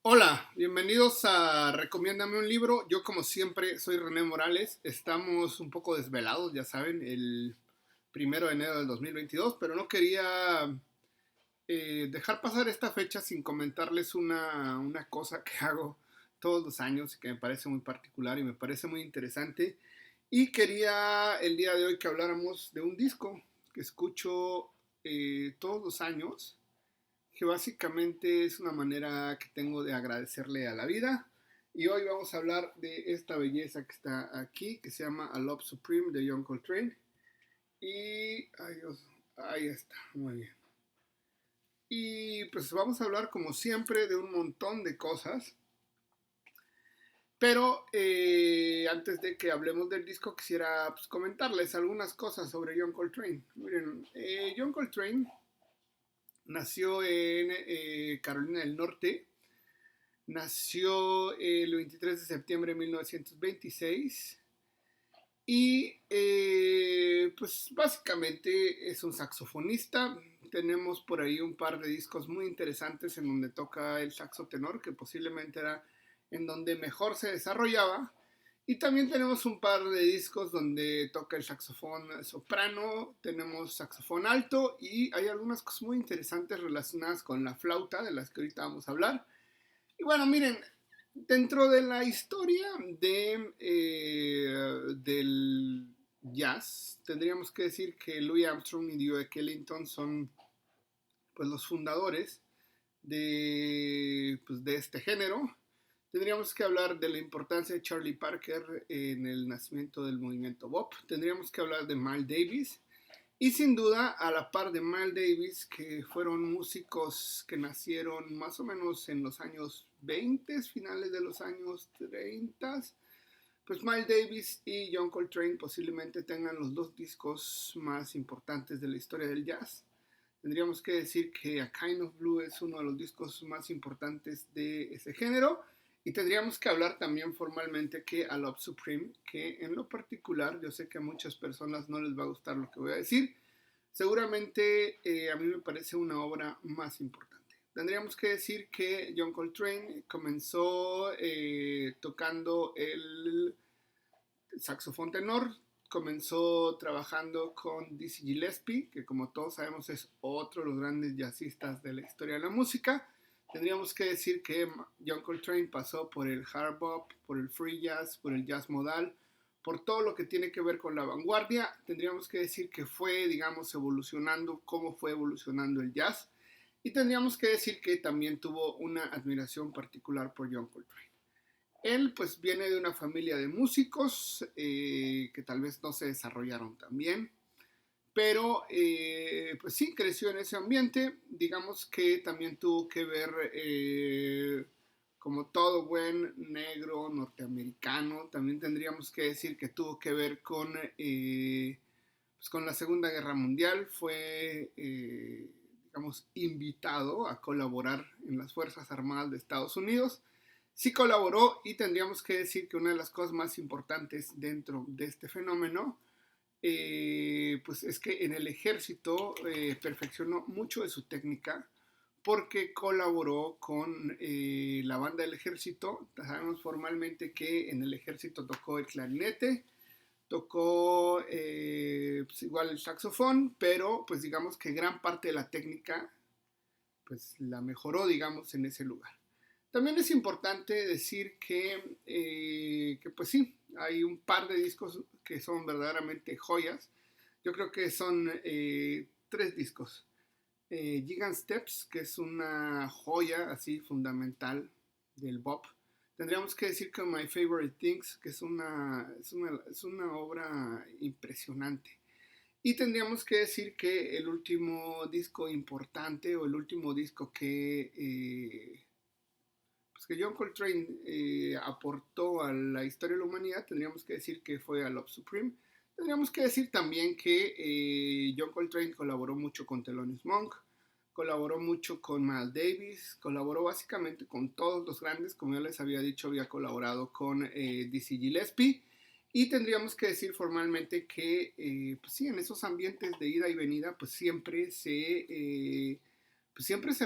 Hola, bienvenidos a Recomiéndame un libro. Yo como siempre soy René Morales. Estamos un poco desvelados, ya saben, el 1 de enero del 2022, pero no quería dejar pasar esta fecha sin comentarles una cosa que hago todos los años y que me parece muy particular y me parece muy interesante. Y quería el día de hoy que habláramos de un disco que escucho todos los años, que básicamente es una manera que tengo de agradecerle a la vida. Y hoy vamos a hablar de esta belleza que está aquí, que se llama A Love Supreme de John Coltrane. Y, ay Dios, ahí está, muy bien. Y pues vamos a hablar como siempre de un montón de cosas. Pero antes de que hablemos del disco, quisiera pues, comentarles algunas cosas sobre John Coltrane. Miren, John Coltrane nació en Carolina del Norte. Nació el 23 de septiembre de 1926 y pues básicamente es un saxofonista. Tenemos por ahí un par de discos muy interesantes en donde toca el saxo tenor, que posiblemente era en donde mejor se desarrollaba. Y también tenemos un par de discos donde toca el saxofón soprano, tenemos saxofón alto y hay algunas cosas muy interesantes relacionadas con la flauta, de las que ahorita vamos a hablar. Y bueno, miren, dentro de la historia del jazz, tendríamos que decir que Louis Armstrong y Duke Ellington son pues, los fundadores de este género. Tendríamos que hablar de la importancia de Charlie Parker en el nacimiento del movimiento bop. Tendríamos que hablar de Miles Davis. Y sin duda, a la par de Miles Davis, que fueron músicos que nacieron más o menos en los años 20, finales de los años 30, pues Miles Davis y John Coltrane posiblemente tengan los dos discos más importantes de la historia del jazz. Tendríamos que decir que A Kind of Blue es uno de los discos más importantes de ese género. Y tendríamos que hablar también formalmente que A Love Supreme, que en lo particular yo sé que a muchas personas no les va a gustar lo que voy a decir. Seguramente a mí me parece una obra más importante. Tendríamos que decir que John Coltrane comenzó tocando el saxofón tenor, comenzó trabajando con Dizzy Gillespie, que como todos sabemos es otro de los grandes jazzistas de la historia de la música. Tendríamos que decir que John Coltrane pasó por el hard bop, por el free jazz, por el jazz modal, por todo lo que tiene que ver con la vanguardia. Tendríamos que decir que fue, digamos, evolucionando, cómo fue evolucionando el jazz. Y tendríamos que decir que también tuvo una admiración particular por John Coltrane. Él pues viene de una familia de músicos que tal vez no se desarrollaron tan bien, pero pues sí, creció en ese ambiente. Digamos que también tuvo que ver, como todo buen negro norteamericano, también tendríamos que decir que tuvo que ver pues con la Segunda Guerra Mundial. Fue, digamos, invitado a colaborar en las Fuerzas Armadas de Estados Unidos. Sí colaboró y tendríamos que decir que una de las cosas más importantes dentro de este fenómeno pues es que en el ejército perfeccionó mucho de su técnica porque colaboró con la banda del ejército. Sabemos formalmente que en el ejército tocó el clarinete, tocó pues igual el saxofón, pero pues digamos que gran parte de la técnica pues la mejoró, digamos, en ese lugar. También es importante decir que pues sí, hay un par de discos que son verdaderamente joyas. Yo creo que son tres discos. Gigant Steps, que es una joya así fundamental del bop. Tendríamos que decir que My Favorite Things, que es una obra impresionante. Y tendríamos que decir que el último disco importante o el último disco pues que John Coltrane aportó a la historia de la humanidad, tendríamos que decir que fue A Love Supreme. Tendríamos que decir también que John Coltrane colaboró mucho con Thelonious Monk, colaboró mucho con Miles Davis, colaboró básicamente con todos los grandes. Como ya les había dicho, había colaborado con Dizzy Gillespie. Y tendríamos que decir formalmente que, pues sí, en esos ambientes de ida y venida, pues siempre se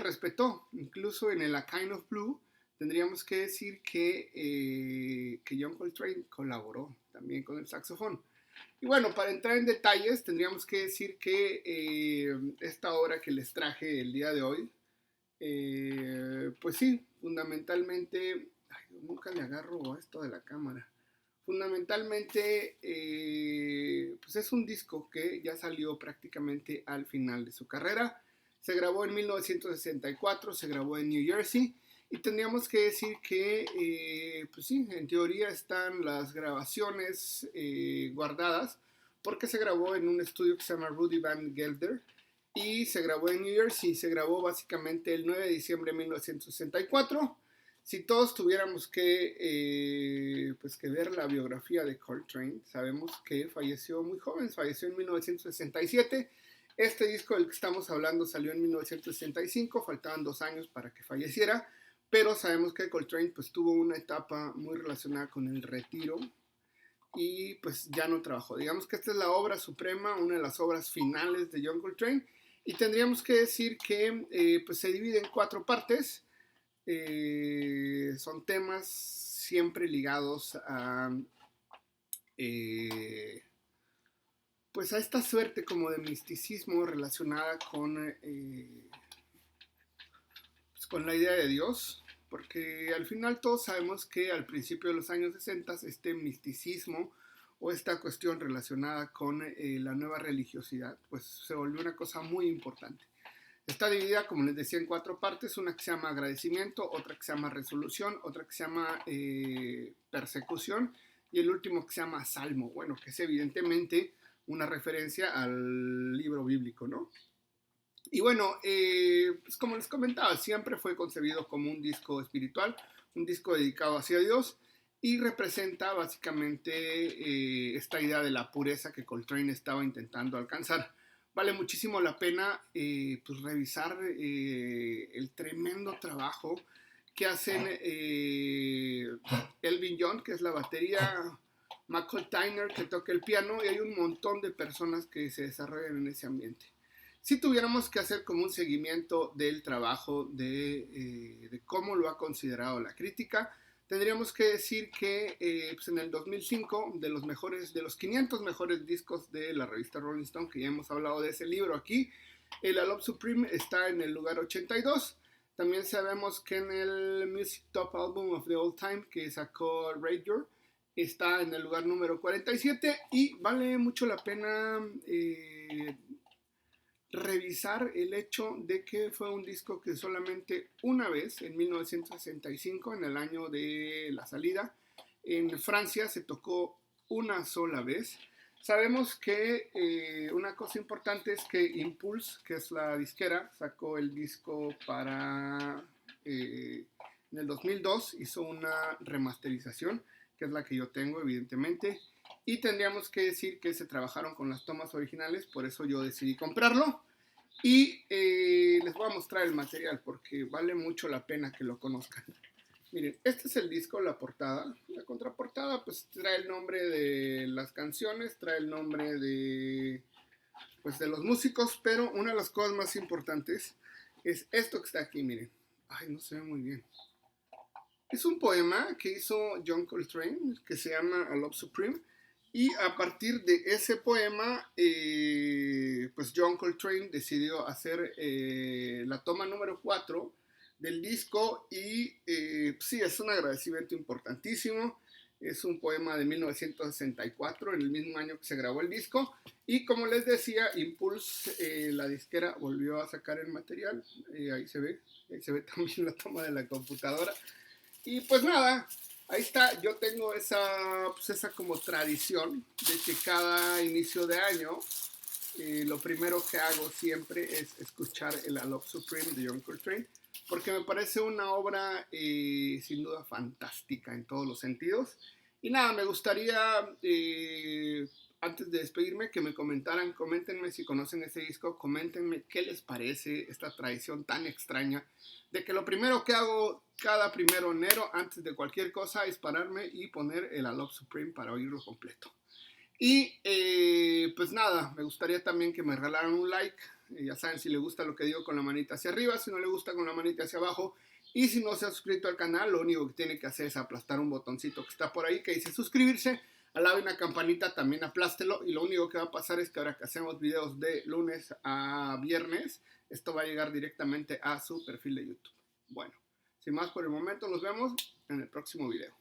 respetó. Incluso en el A Kind of Blue tendríamos que decir que John Coltrane colaboró también con el saxofón. Y bueno, para entrar en detalles, tendríamos que decir que esta obra que les traje el día de hoy, pues sí, fundamentalmente, ay, nunca le agarro esto de la cámara. Fundamentalmente, pues es un disco que ya salió prácticamente al final de su carrera. Se grabó en 1964, se grabó en New Jersey. Y tendríamos que decir que, pues sí, en teoría están las grabaciones guardadas, porque se grabó en un estudio que se llama Rudy Van Gelder, y se grabó en New Jersey. Se grabó básicamente el 9 de diciembre de 1964. Si todos tuviéramos pues que ver la biografía de Coltrane, sabemos que falleció muy joven, falleció en 1967. Este disco del que estamos hablando salió en 1965, faltaban 2 años para que falleciera, pero sabemos que Coltrane pues tuvo una etapa muy relacionada con el retiro y pues ya no trabajó. Digamos que esta es la obra suprema, una de las obras finales de John Coltrane, y tendríamos que decir que pues se divide en 4 partes. Son temas siempre ligados a pues a esta suerte como de misticismo relacionada pues con la idea de Dios, porque al final todos sabemos que al principio de los años 60 este misticismo o esta cuestión relacionada con la nueva religiosidad pues se volvió una cosa muy importante. Está dividida, como les decía, en 4 partes, una que se llama agradecimiento, otra que se llama resolución, otra que se llama persecución, y el último que se llama salmo, bueno, que es evidentemente una referencia al libro bíblico, ¿no? Y bueno, pues como les comentaba, siempre fue concebido como un disco espiritual, un disco dedicado hacia Dios, y representa básicamente esta idea de la pureza que Coltrane estaba intentando alcanzar. Vale muchísimo la pena pues revisar el tremendo trabajo que hacen Elvin John, que es la batería, Michael Tyner, que toca el piano, y hay un montón de personas que se desarrollan en ese ambiente. Si tuviéramos que hacer como un seguimiento del trabajo de cómo lo ha considerado la crítica, tendríamos que decir que pues en el 2005, de los 500 mejores discos de la revista Rolling Stone, que ya hemos hablado de ese libro aquí, el A Love Supreme está en el lugar 82. También sabemos que en el Music Top Album of the All Time que sacó Radio está en el lugar número 47, y vale mucho la pena revisar el hecho de que fue un disco que solamente una vez, en 1965, en el año de la salida, en Francia se tocó una sola vez. Sabemos que una cosa importante es que Impulse, que es la disquera, sacó el disco en el 2002, hizo una remasterización, que es la que yo tengo, evidentemente. Y tendríamos que decir que se trabajaron con las tomas originales, por eso yo decidí comprarlo. Y les voy a mostrar el material porque vale mucho la pena que lo conozcan. Miren, este es el disco, la portada. La contraportada pues trae el nombre de las canciones, trae el nombre pues, de los músicos, pero una de las cosas más importantes es esto que está aquí, miren. Ay, no se ve muy bien. Es un poema que hizo John Coltrane, que se llama A Love Supreme, y a partir de ese poema, pues John Coltrane decidió hacer la toma número 4 del disco, y sí, es un agradecimiento importantísimo. Es un poema de 1964, en el mismo año que se grabó el disco, y como les decía, Impulse, la disquera, volvió a sacar el material. Ahí se ve también la toma de la computadora. Y pues nada, ahí está. Yo tengo pues esa como tradición de que cada inicio de año lo primero que hago siempre es escuchar el A Love Supreme de John Coltrane, porque me parece una obra sin duda fantástica en todos los sentidos. Y nada, me gustaría antes de despedirme que me coméntenme si conocen ese disco, coméntenme qué les parece esta tradición tan extraña de que lo primero que hago cada 1 de enero antes de cualquier cosa es pararme y poner el A Love Supreme para oírlo completo. Y pues nada, me gustaría también que me regalaran un like. Ya saben, si les gusta lo que digo, con la manita hacia arriba, si no les gusta, con la manita hacia abajo. Y si no se ha suscrito al canal, lo único que tiene que hacer es aplastar un botoncito que está por ahí que dice suscribirse. Al lado de una campanita también aplástelo y lo único que va a pasar es que ahora que hacemos videos de lunes a viernes, esto va a llegar directamente a su perfil de YouTube. Bueno, sin más por el momento, nos vemos en el próximo video.